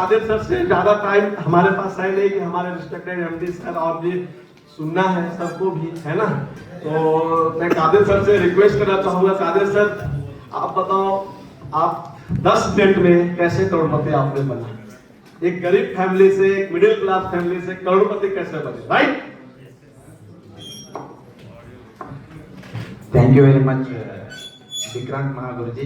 Qadir sir से ज्यादा time हमारे पास है नहीं कि हमारे रिस्पेक्टेड एमडी सर और भी सुनना है सबको भी, है ना। तो मैं कादिर सर से रिक्वेस्ट करना चाहूंगा, कादिर सर आप बताओ, आप 10 मिनट में कैसे करोड़पति आपने बना? एक गरीब फैमिली से, एक मिडिल क्लास फैमिली से करोड़पति कैसे बने, right? Thank you very much Vikrant Mahaguru ji.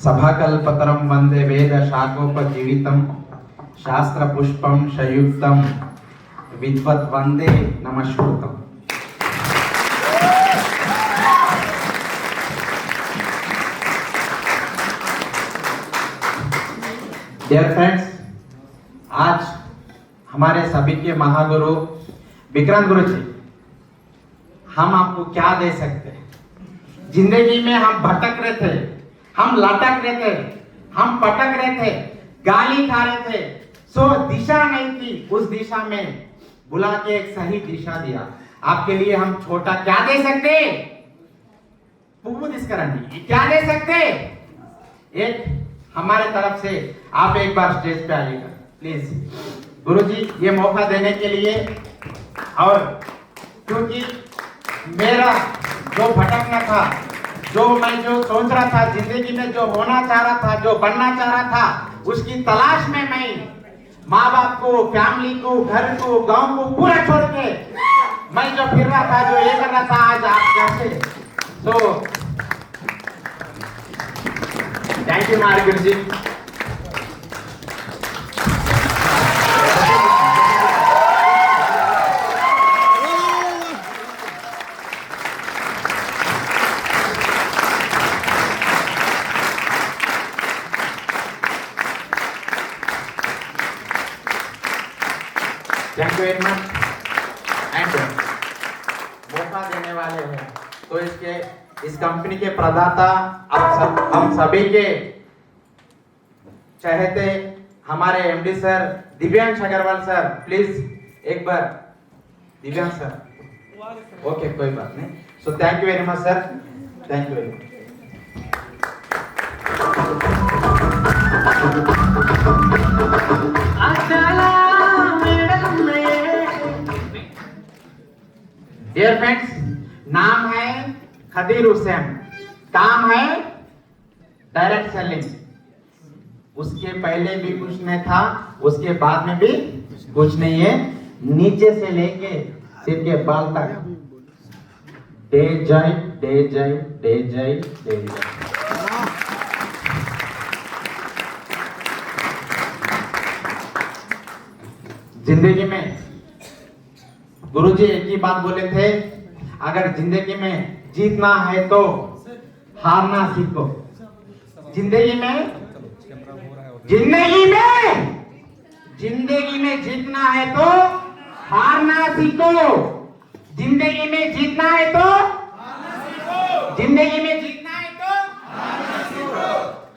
सभाकल्पतरं वंदे वेद शाखोपजीवितं शास्त्र पुष्पं संयुक्तं विद्वत् वंदे नमस्कृतम्। डियर फ्रेंड्स, आज हमारे सभी के महागुरु विक्रांत गुरु जी, हम आपको क्या दे सकते हैं? जिंदगी में हम भटक रहे थे, हम लटक रहे थे, हम पटक रहे थे, गाली खा रहे थे, सो दिशा नहीं थी। उस दिशा में बुला के एक सही दिशा दिया। आपके लिए हम छोटा क्या दे सकते? क्या दे सकते? एक हमारे तरफ से आप एक बार स्टेज पे आइएगा प्लीज। गुरुजी ये मौका देने के लिए, और क्योंकि मेरा जो भटकना था, जो सोच रहा था जिंदगी में, जो होना चाह रहा था, जो बनना चाह रहा था, उसकी तलाश में मैं माँ बाप को, फैमिली को, घर को, गांव को पूरा छोड़ के मैं जो फिर रहा था, जो ये कर रहा था, आज आप कैसे। तो thank you Maharaj Guru ji. Thank you very much. And मौका देने वाले हैं तो इस कंपनी के प्रदाता हम सभी के चहेते हमारे MD sir Divyansh Agarwal sir, please एक बार। दिव्यांश सर, ओके कोई बात नहीं। So thank you very much sir, thank you very much. Dear friends, नाम है खदीर हुसैन, काम है डायरेक्ट सेलिंग। उसके पहले भी कुछ नहीं था, उसके बाद में भी कुछ नहीं है। नीचे से लेके सिर के बाल तक डे जाए डे जाए डे जाए डे जाए। जिंदगी में गुरुजी एक ही बात बोले थे, अगर जिंदगी में जीतना है तो हारना सीखो। जिंदगी में जीतना है तो हारना सीखो। जिंदगी में जीतना है तो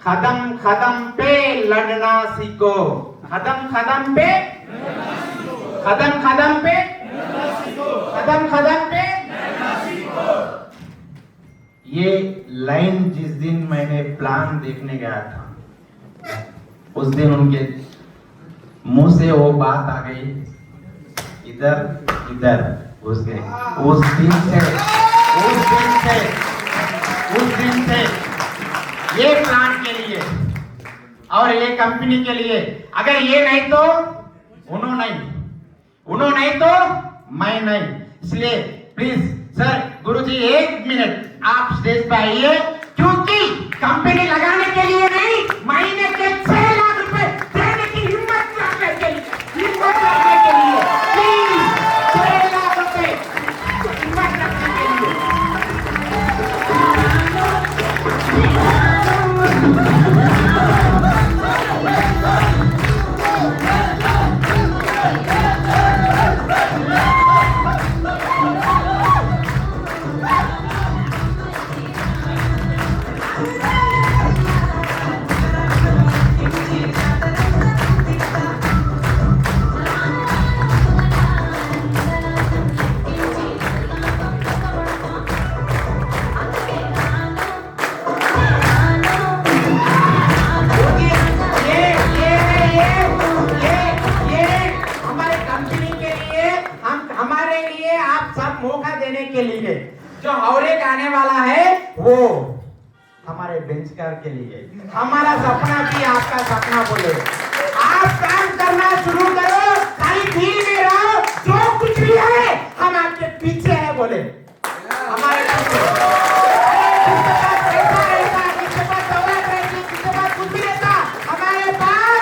कदम कदम पे लड़ना सीखो। कदम कदम पे ये लाइन जिस दिन मैंने प्लान देखने गया था, उस दिन उनके मुंह से वो बात आ गई, इधर घुस गए। उस दिन से ये प्लान के लिए और ये कंपनी के लिए, अगर ये नहीं तो उन्होंने नहीं तो मैं नहीं। इसलिए प्लीज सर, गुरुजी 1 मिनट आप स्टेज पे आइए, क्योंकि कंपनी लगाने के लिए नहीं, महीने के 6 लाख रुपए देने की हिम्मत रखने के लिए प्लीज 6 लाख रुपए हिम्मत रखने के लिए। जो हावड़े का आने वाला है वो हमारे बेंचकार के लिए हमारा सपना भी आपका सपना बोले। आप काम करना शुरू करो, खाली फील्ड में रहो, जो कुछ भी है हम आपके पीछे है बोले। हमारे हमारे पास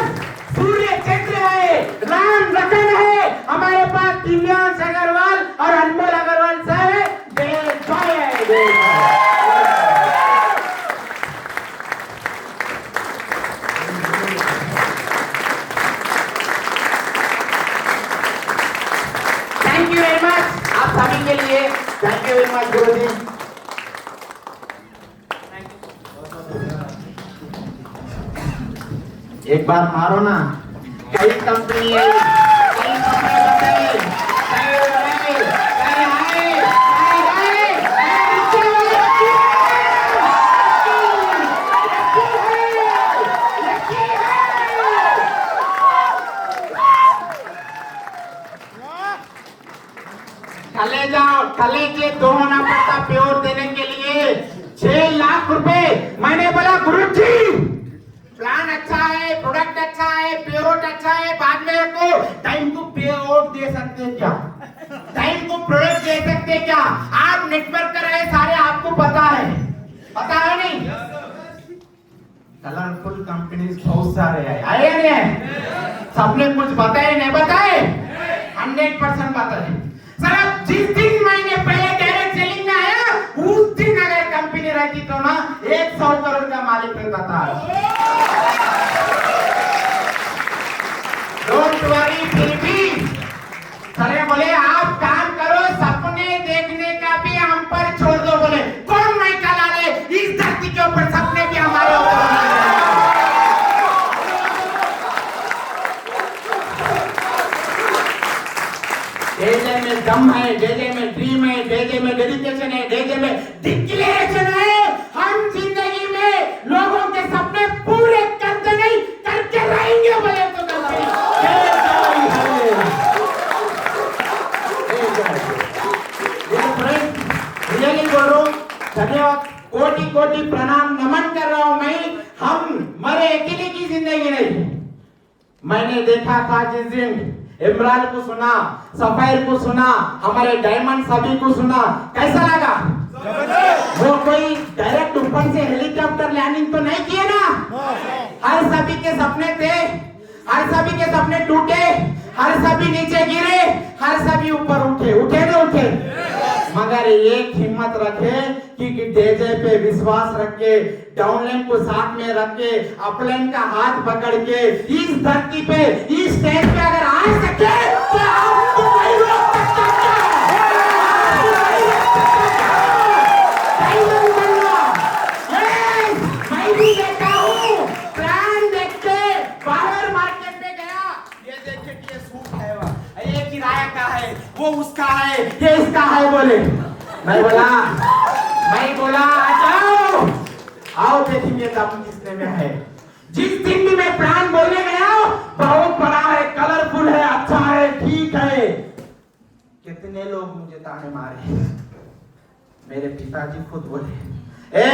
सूर्य चंद्र है, राम लखन है, हमारे पास दिव्यांश अग्रवाल और अनमोल अग्रवाल साहब है। थैंक यू वेरी मच आप सभी के लिए। थैंक यू वेरी मच गुरुजी। एक बार मारो ना, कई कंपनी है, कई कंपनी बताइए, चले जाओ, कलेजे दो होना पड़ता प्योर देने के लिए 6 लाख रुपए। मैंने बोला गुरुजी प्लान अच्छा है, प्रोडक्ट अच्छा है, पेआउट अच्छा है, बाद में को टाइम को पेआउट दे सकते हैं क्या, टाइम को प्रोडक्ट दे सकते हैं क्या? आप नेटवर्क कर रहे सारे, आपको पता है नहीं? कलरफुल कंपनीज बहुत सारे हैं, आए नहीं? सबने कुछ बताए नहीं बताए? 100% बताए। सर जिस दिन मैंने पहले डायरेक्ट सेलिंग में आया उस दिन अगर कंपनी रहती तो ना 100 करोड़ का मालिक रहता था। डोंट वरी फिर भी सर बोले आप काम करो, सपने देखने का भी हम पर छोड़ दो बोले। कौन नहीं चला ले इस धरती के ऊपर सपने भी हमारे ऊपर। जेजे में दम है, जेजे में ड्रीम है, जेजे में डेडिकेशन है, जेजे में डिक्लेरेशन है। हम जिंदगी में लोगों के सपने पूरे करते नहीं करके रहेंगे बोले तो रियली बोल रहा हूँ। धन्यवाद, कोटि कोटि प्रणाम नमन कर रहा हूँ मैं। हम मरे अकेले की जिंदगी नहीं। मैंने देखा था जिस दिन इमरान को सुना, सफायर को सुना, हमारे डायमंड सभी को सुना, कैसा लगा? वो कोई डायरेक्ट ऊपर से हेलीकॉप्टर लैंडिंग तो नहीं किए ना? हर सभी के सपने थे, हर सभी के सपने टूटे, हर सभी नीचे गिरे, हर सभी ऊपर उठे, उठे ना उठे? मगर एक हिम्मत रखे कि जेजे पे विश्वास रख के, डाउनलाइन को साथ में रख के, अपलाइन का हाथ पकड़ के इस धरती पे, इस स्टेज पे अगर आ सके तो आपको नहीं रोक सकता क्या? मैं भी देखा हूँ, प्लान देख के बाहर मार्केट में गया, ये देखे कि ये सूट है, ये किराया का है, वो उसका है, ये इसका है बोले। मैं बोला जाओ, आओ देखेंगे दम किसने में है। जिस दिन भी मैं प्लान बोलने गया बहुत बड़ा है, कलरफुल है, अच्छा है, ठीक है, कितने लोग मुझे ताने मारे। मेरे पिताजी खुद बोले ए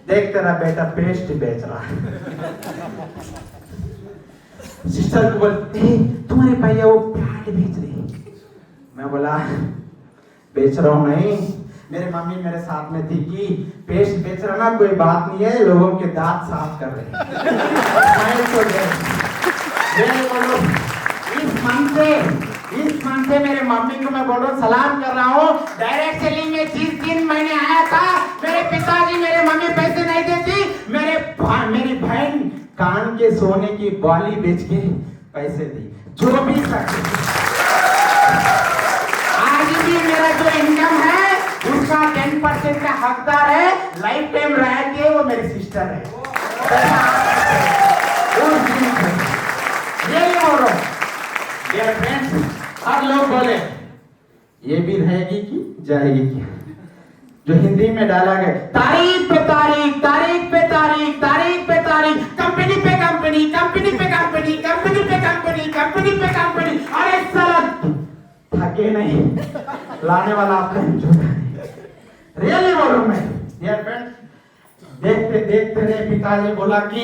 देख तेरा बेटा पेस्ट बेच रहा है। सिस्टर को बोलते तुम्हारे भैया वो प्याट बेच रहे। मैं बोला बेच रहा हूँ नहीं, मेरे मम्मी मेरे साथ में थी कि पेस्ट बेच रहा ना कोई बात नहीं है, लोगों के दांत साफ कर रहे। इस मन से मेरे मम्मी को मैं बोल रहा हूँ सलाम कर रहा हूँ। डायरेक्ट सेलिंग में जिस दिन मैंने आया था मेरे पिताजी मेरे मम्मी पैसे नहीं देती, मेरी बहन कान के सोने की बाली बेच के पैसे दी, जो भी सकते। आज भी मेरा जो इनकम है उसका 10% का हकदार है, लाइफ टाइम रहती है, वो मेरी सिस्टर है। ये बोल रहा हूँ डियर फ्रेंड्स। हर लोग बोले ये भी रहेगी कि जाएगी क्या, जो हिंदी में डाला गया तारीख पे तारीख, तारीख पे तारीख, तारीख पे तारीख, कंपनी पे कंपनी, कंपनी पे कंपनी, कंपनी पे कंपनी, कंपनी पे कंपनी। अरे साला थके नहीं, लाने वाला आपका रियली बोलूं मैं डियर फ्रेंड्स, देखते देखते मेरे पिताजी बोला कि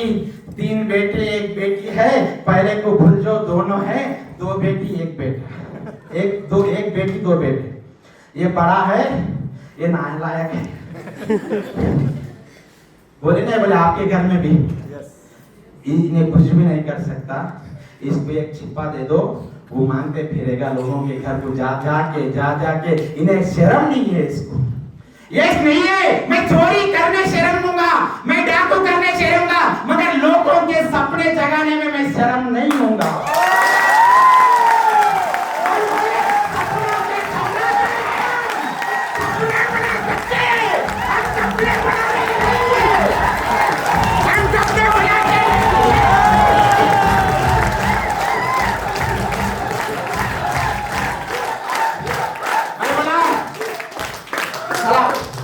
3 बेटे 1 बेटी है, पहले को भूल जाओ, दोनों है, 2 बेटी 1 बेटा, 1 बेटी 2 बेटे, ये बड़ा है, ये नालायक है। बोले नहीं, बोले आपके घर में भी इन्हें कुछ भी नहीं कर सकता, इसको एक छिपा दे दो, वो मांगते फिरेगा लोगों के घर को जा जाके, इन्हें शर्म नहीं है इसको। यस नहीं है, मैं चोरी करने शर्म दूंगा, मैं डाकू करने शर्म दूंगा, मगर लोगों के सपने जगाने में मैं शर्म नहीं दूंगा।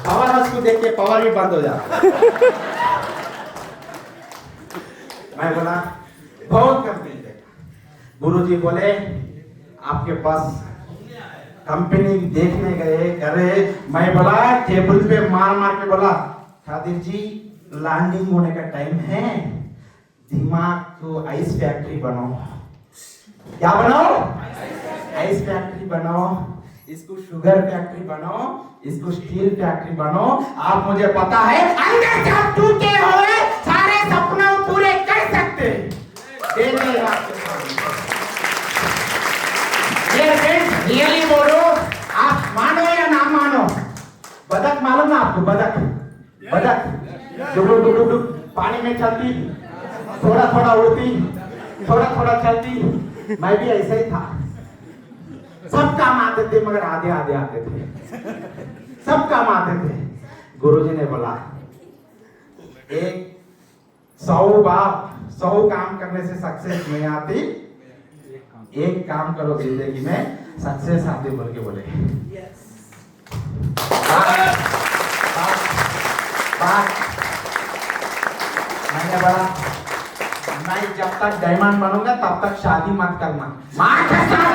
पावर हाउस को देख के पावर भी बंद हो जाता। मैं बोला बहुत कंपनी देखा। गुरुजी बोले आपके पास कंपनी देखने गए करे। मैं बोला टेबल पे मार के बोला खादिर जी लैंडिंग होने का टाइम है, दिमाग को आइस फैक्ट्री बनाओ। क्या बनाओ? आइस फैक्ट्री बनाओ, इसको शुगर फैक्ट्री बनाओ, इसको स्टील फैक्ट्री बनाओ। आप मुझे पता है अंदर से आप टूटे हुए सारे सपने पूरे कर सकते। रियली बोलो, आप मानो या ना मानो, बतख मालूम ना आपको? बतख डुब पानी में चलती, थोड़ा उड़ती, थोड़ा चलती। मैं भी ऐसा ही था, सब काम आते थे मगर आधे आते थे, सब काम आते थे। गुरुजी ने बोला 100 काम करने से सक्सेस नहीं आती, एक काम करो जिंदगी में सक्सेस आती बोल के बोले। मैंने बोला मैं जब तक डायमंड बनूंगा तब तक शादी मत करना। मां कसम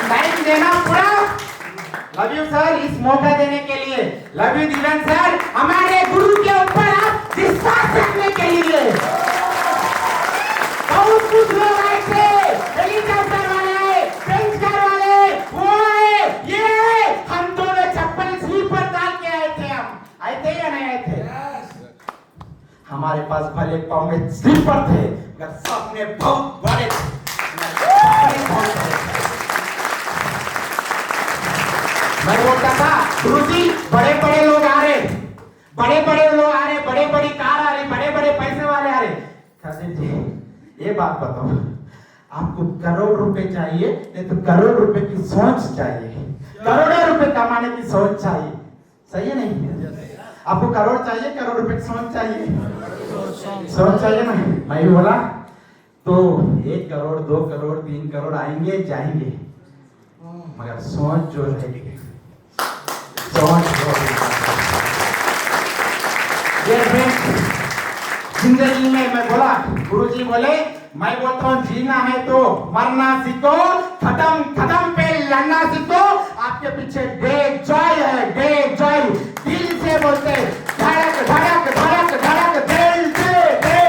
टाइम देना पूरा। लव यू सर इस मौका देने के लिए। लव यू दिवन सर हमारे गुरु के ऊपर आप विश्वास रखने के लिए। बहुत कुछ लोग आए थे, हेलीकॉप्टर वाले, फ्रेंच कार वाले, वो आए, ये आए, हम दोनों चप्पल स्लीपर डाल के आए थे। हम आए थे या नहीं आए थे? हमारे पास भले पाँव में स्लीपर थे मगर सपने बहुत बड़े थे। मैं बोलता था गुरुजी बड़े लोग आ रहे, बड़े लोग आ रहे, बड़ी कार आ रही, बड़े पैसे वाले आ रहे। खादिर जी ये बात बताओ, आपको करोड़ रुपए चाहिए नहीं तो करोड़ रुपए की सोच चाहिए, करोड़ों रुपए कमाने की सोच चाहिए, सही है नहीं? आपको करोड़ चाहिए, करोड़ रुपए की सोच चाहिए, सोच चाहिए ना? मैं भी बोला तो 1 करोड़ 2 करोड़ 3 करोड़ आएंगे जाएंगे मगर सोच जो रहेगी, जिंदगी में मैं बोला गुरुजी बोले मैं बोलता हूँ जीना है तो मरना सीखो, खत्म पे लड़ना सीखो। आपके पीछे डे जॉय है, डे जॉय दिल से बोलते धड़क धड़क धड़क धड़क दिल से डे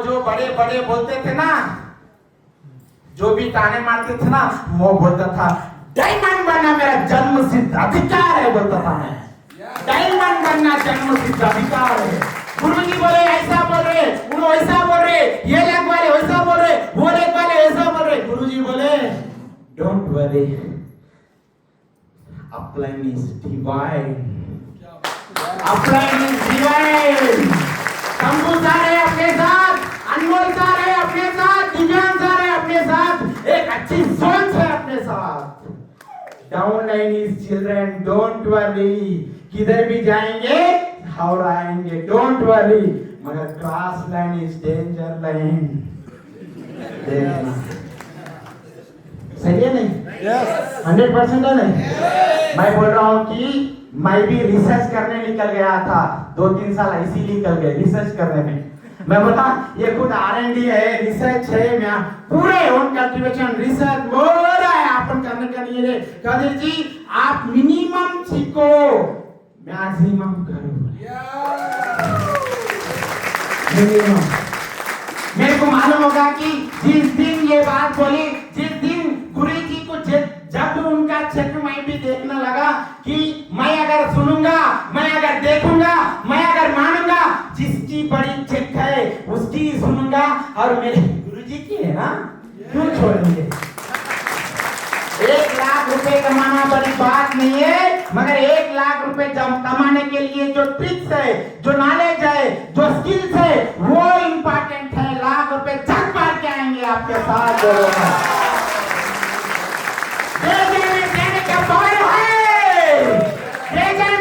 जो बड़े बोलते थे ना, जो भी ताने मारते थे ना, वो बोलता था डायमंड बनना मेरा जन्म सिद्ध अधिकार है, बोलता था मैं डायमंड बनना जन्म सिद्ध अधिकार है। गुरुजी बोले ऐसा बोल रहे, वो ऐसा बोल रहे, ये लेग वाले वैसा बोल रहे, वो लेग वाले ऐसा बोल रहे। गुरुजी बोले don't worry, upline is divine, upline is divine. Shambhu sir है अपने साथ, अनमोल सर है अपने साथ, दिव्यांग सर है अपने साथ, एक अच्छी सोच है अपने साथ। Down line is children don't worry, किधर भी जाएंगे हावड़ा आएंगे डोंट वरी, मगर cross line is danger line. सही है नहीं? 100% है नहीं? मैं बोल रहा हूँ कि मैं भी रिसर्च करने निकल गया था 2-3 साल ऐसी निकल गए रिसर्च करने में। मैं बोला ये खुद R&D है, रिसर्च है, मैं पूरे ओन कल्टीवेशन रिसर्च हो रहा है अपन करने के लिए। कादिर जी आप मिनिमम सीखो, मैक्सिमम करो। मिनिमम मेरे को मालूम होगा कि जिस दिन ये बात बोली, जिस दिन गुरुजी को जब उनका क्षेत्र में भी देखने लगा कि मैं अगर सुनूंगा, मैं अगर देखूंगा, मैं अगर मानूंगा, जिसकी बड़ी चेक है उसकी सुनूंगा और मेरे गुरुजी की है ना, क्यों छोड़ेंगे? 1 लाख रुपए कमाना बड़ी बात नहीं है, मगर 1 लाख रुपए कमाने के लिए जो ट्रिक्स है, जो नॉलेज है, जो स्किल्स है, वो इंपॉर्टेंट है। लाख रुपए झक मार के आएंगे आपके साथ। देने का पावर है,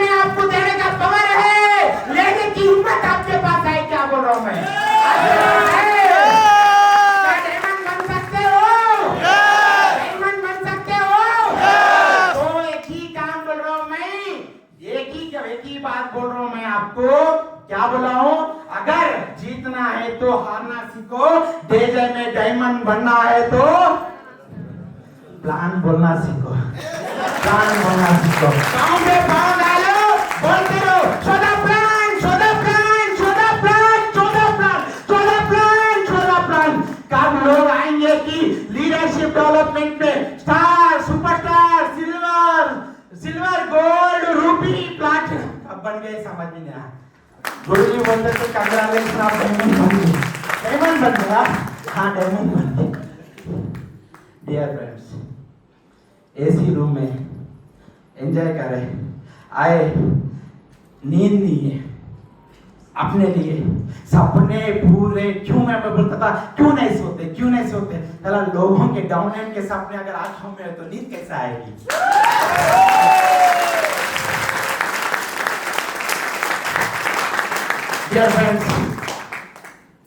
में आपको देने का पावर है, लेने की हिम्मत आपके पास है। क्या बोल रहा हूं मैं? डायमंड बन सकते हो, डायमंड बन सकते हो। तो एक ही काम बोल रहा हूं मैं, एक ही बात बोल रहा हूं मैं आपको। क्या बोला हूं? अगर जीतना है तो हारना सीखो, डीजे में डायमंड बनना है तो प्लान बोलना सीखो, प्लान बोलना सीखो। गांव में पाँव डालो, बोलते रहो चौदह प्लान, चौदह प्लान, चौदह प्लान, चौदह प्लान, चौदह प्लान, चौदह प्लान। कब लोग आएंगे कि लीडरशिप डेवलपमेंट में star, superstar, silver, gold, Ruby, platinum अब बन गए, समझ में नहीं आया। गुरुजी बोलते तो कांग्रेचुलेशन आप डायमंड बन गए, डायमंड बन गया। हाँ डायमंड बन गए। डियर फ्रेंड्स, एसी रूम में एंजॉय करें, आए, नींद नहीं है अपने लिए, सपने पूरे। क्यों मैं बोलता था क्यों नहीं सोते, क्यों नहीं सोते? चला लोगों के डाउनलाइन के सपने अगर आंखों में है तो नींद कैसे आएगी? डियर फ्रेंड्स,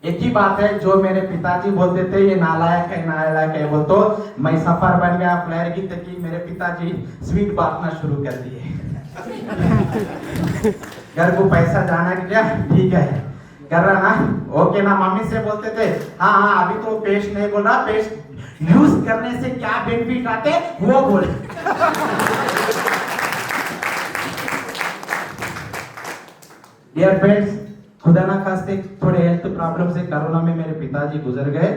एक ही बात है जो मेरे पिताजी बोलते थे, ये नालायक है, नालायक है, वो तो मैं सफर बन गया फ्लेयर की तक कि मेरे पिताजी स्वीट बांटना शुरू कर दिए। घर को पैसा जाना क्या ठीक है कर रहा ना, ओके ना। मम्मी से बोलते थे हाँ हाँ अभी तो पेस्ट नहीं बोल रहा, पेस्ट यूज करने से क्या बेनिफिट आते वो बोले। डियर फ्रेंड्स, खुदा ना खास्ते थोड़े हेल्थ प्रॉब्लम से कोरोना में मेरे पिताजी गुजर गए।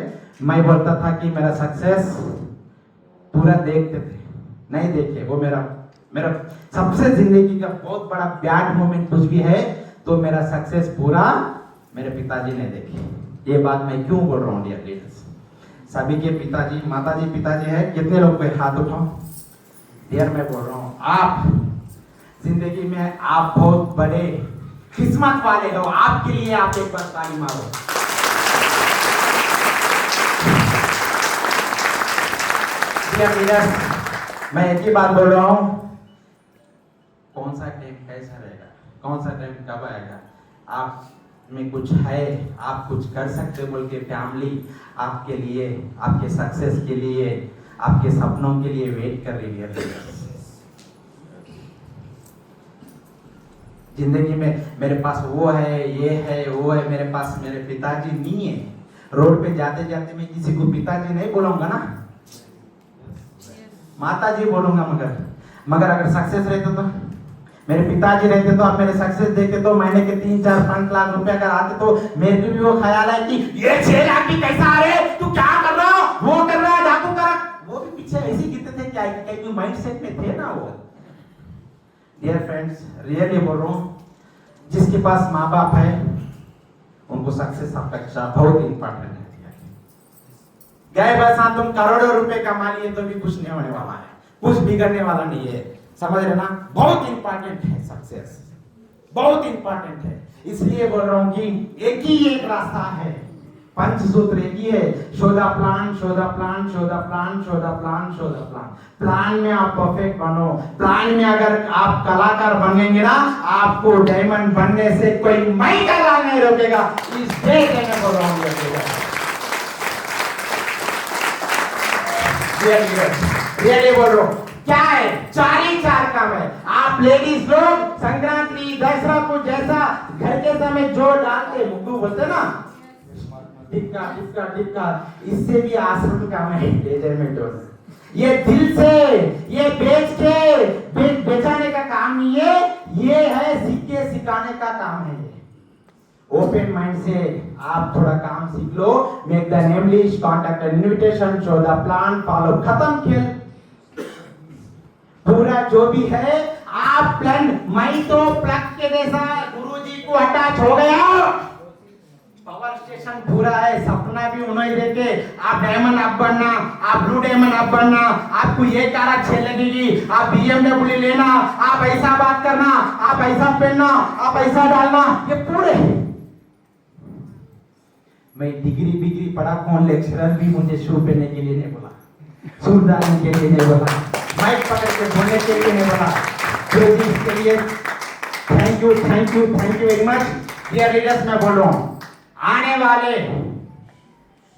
मैं बोलता था कि मेरा सक्सेस पूरा देखते थे, नहीं देखे। वो मेरा सबसे जिंदगी का बहुत बड़ा बैड मोमेंट कुछ भी है तो मेरा सक्सेस पूरा मेरे पिताजी ने देखे। ये बात मैं क्यों बोल रहा हूँ डियर लीडर्स? सभी के पिताजी, माताजी, पिताजी है, कितने लोग पे हाथ उठाओ। डियर मैं बोल रहा हूँ, आप जिंदगी में आप बहुत बड़े किस्मत वाले हो। आपके लिए आप एक बार ताली मारो। मैं एक ही बात बोल रहा हूं, कौन सा टाइम कैसा रहेगा, कौन सा टाइम कब आएगा, आप में कुछ है, आप कुछ कर सकते बोल के फैमिली आपके लिए, आपके सक्सेस के लिए, आपके सपनों के लिए वेट कर रही है। जिंदगी में मेरे पास वो है, ये है, वो है, मेरे पास मेरे पिताजी नहीं है। रोड पे जाते जाते मैं किसी को पिताजी नहीं बोलूंगा ना, माताजी बोलूंगा। मगर अगर सक्सेस रहते तो मेरे पिताजी रहते तो आप मेरे सक्सेस देखते तो महीने के 3-4-5 लाख रुपए अगर आते तो मेरे को भी वो ख्याल है कि ये 6 लाख की कैसा आ रहे, तू क्या कर रहा, वो कर रहा, डाकू कर रहा, वो भी पीछे ऐसे गिरते थे क्या कहीं माइंडसेट में थे ना वो। डियर फ्रेंड्स, रियली बोल रहा हूँ, जिसके पास माँ बाप है उनको सक्सेस अपेक्षा बहुत इंपॉर्टेंट है। गए बस हाँ तुम करोड़ों रुपए कमा लिए तो भी कुछ नहीं होने वाला है, कुछ बिगड़ने वाला नहीं है, समझ रहे ना? बहुत इंपॉर्टेंट है सक्सेस, बहुत इंपॉर्टेंट है। इसलिए बोल रहा हूँ कि एक रास्ता है, पंचसूत्र एक ही है, show the plan, show the plan, show the plan, show the plan, show the plan. Plan में आप परफेक्ट बनो, प्लान में अगर आप कलाकार बनेंगे ना, आपको डायमंड बनने से कोई कला नहीं रोकेगा। इस देश में बोल रहा हूँ। रियली बोल रहा हूँ। क्या है, 4 ही 4 काम है। आप लेडीज लोग संक्रांति दसरा को जैसा घर के समय जो डालते मुक्कू बोलते ना, टिक्का टिक्का टिक्का, इससे भी आसान काम है लेजर मेटोस। ये दिल से ये बेच के बेचाने का काम नहीं है, ये है सीख के सिखाने का काम है। ओपन माइंड से आप थोड़ा काम सीख लो। Make the name list, contact invitation, show the plan, follow, खत्म खेल। पूरा जो भी है आप प्लान, मैं तो प्लग के जैसा गुरुजी को अटैच हो गया। पावर स्टेशन पूरा है, सपना भी उन्हें देके आप डायमंड अप बनना, आप ब्लू डायमंड अप बनना, आपको ये कार अच्छी लगेगी, आप BMW लेना, आप ऐसा बात करना, आप ऐसा पहनना, आप ऐसा डालना, ये पूरे। मैं डिग्री पढ़ा, कौन लेक्चरर भी मुझे शू पहनने के लिए नहीं बोला, सूट डालने के लिए नहीं बोला, माइक पकड़ के बोलने के लिए नहीं बोला। गुरुजी इसके लिए thank you very much. Dear leaders, मैं बोल रहा हूँ आने वाले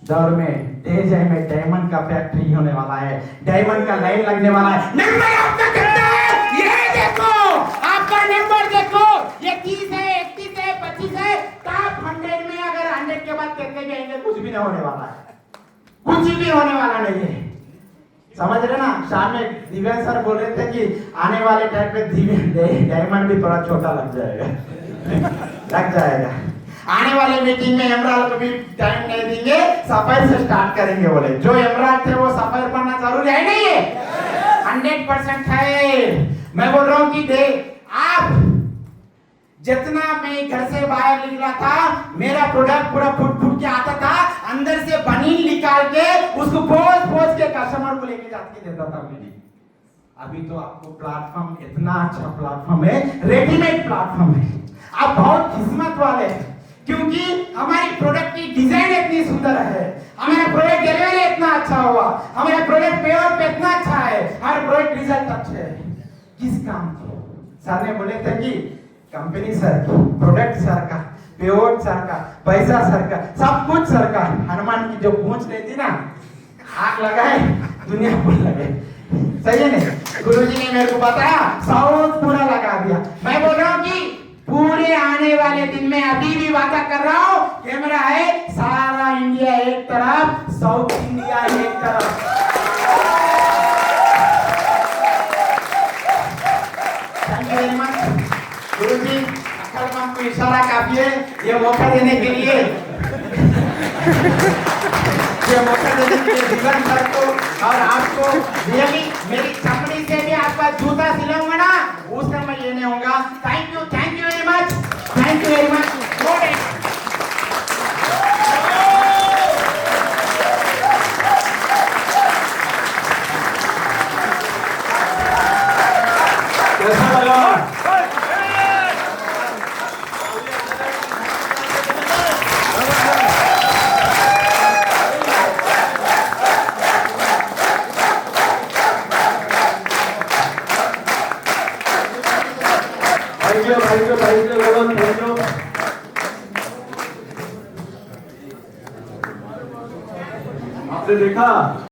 दौर में देशय में डायमंड का फैक्ट्री होने वाला है, डायमंड का लाइन लगने वाला है। नंबर आपका कितना है ये देखो, आपका नंबर देखो, ये 30 है, 31 है, 25 है। टॉप 100 में अगर 100 के बाद कितने भी आएंगे, कुछ भी नहीं होने वाला है, कुछ भी होने वाला नहीं है। समझ रहे ना? शाम में दिव्यांश सर बोल रहे थे कि आने वाले टाइम पे डायमंड भी थोड़ा छोटा लग जाएगा। आने वाले मीटिंग में एमराल्ड को भी टाइम नहीं देंगे, सफाई से स्टार्ट करेंगे बोले। जो एमराल्ड थे वो सफाई बनना जरूरी है नहीं है? 100% है। मैं बोल रहा हूँ कि आप जितना मैं घर से बाहर निकला था, मेरा प्रोडक्ट पूरा फुट के आता था, अंदर से बनीन निकाल के उसको पोंछ के कस्टमर को लेके जाके देता था मैंने। अभी तो आपको प्लेटफॉर्म, इतना अच्छा प्लेटफॉर्म है, रेडीमेड प्लेटफॉर्म है। आप बहुत किस्मत वाले हैं, क्योंकि हमारी प्रोडक्ट की डिजाइन इतनी सुंदर है, हमारा प्रोडक्ट डिलीवरी इतना अच्छा हुआ, हमारा प्रोडक्ट पेआउट पे इतना अच्छा है, हमारा प्रोडक्ट रिजल्ट अच्छे है। किस काम की? सर ने बोले थे कि कंपनी सर की, प्रोडक्ट सर का, पेआउट सर का, पैसा सर का, सब कुछ सर का। हनुमान की जो पूंछ रहती ना, आग लगाए दुनिया भूल लगे। सही है नहीं? गुरुजी ने मेरे को बताया, साउथ पूरा लगा दिया। मैं बोल रहा हूँ कि पूरे आने वाले दिन में अभी भी वादा कर रहा हूँ, कैमरा है, सारा इंडिया एक तरफ, साउथ इंडिया एक तरफ। थैंक यू वेरी मच गुरुजी। अक्कलमंद को इशारा काफी है ये मौका देने के लिए, जीवन सर को और आपको रियली मेरी कंपनी से भी आपका जूता सिलाऊंगा ना, उसका मैं ये नहीं होगा। Thank you very much, thank you very much. कैसा लगा? Thank you Gagan, thank you. आपने देखा